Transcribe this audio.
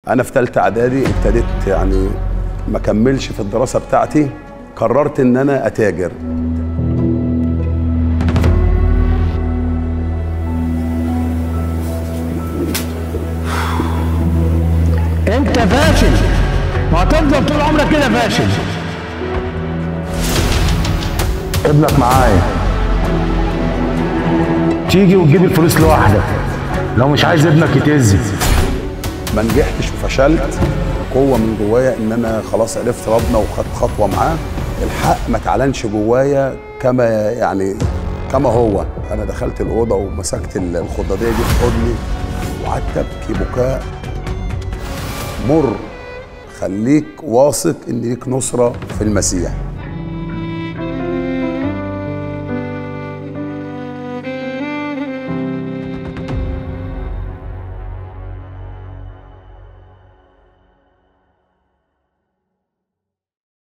انا في ثالثه اعدادي ابتديت يعني ما كملش في الدراسه بتاعتي، قررت ان انا اتاجر. انت فاشل وهتفضل طول عمرك كده فاشل. ابنك معايا، تيجي وتجيب الفلوس لوحدك لو مش عايز ابنك يتأذي. ما نجحتش وفشلت، قوه من جوايا ان انا خلاص عرفت ربنا وخدت خطوه معاه. الحق ما اتعلنش جوايا كما هو. انا دخلت الاوضه ومسكت الخضاديه دي في حضني وقعدت ابكي بكاء مر. خليك واثق ان ليك نصره في المسيح.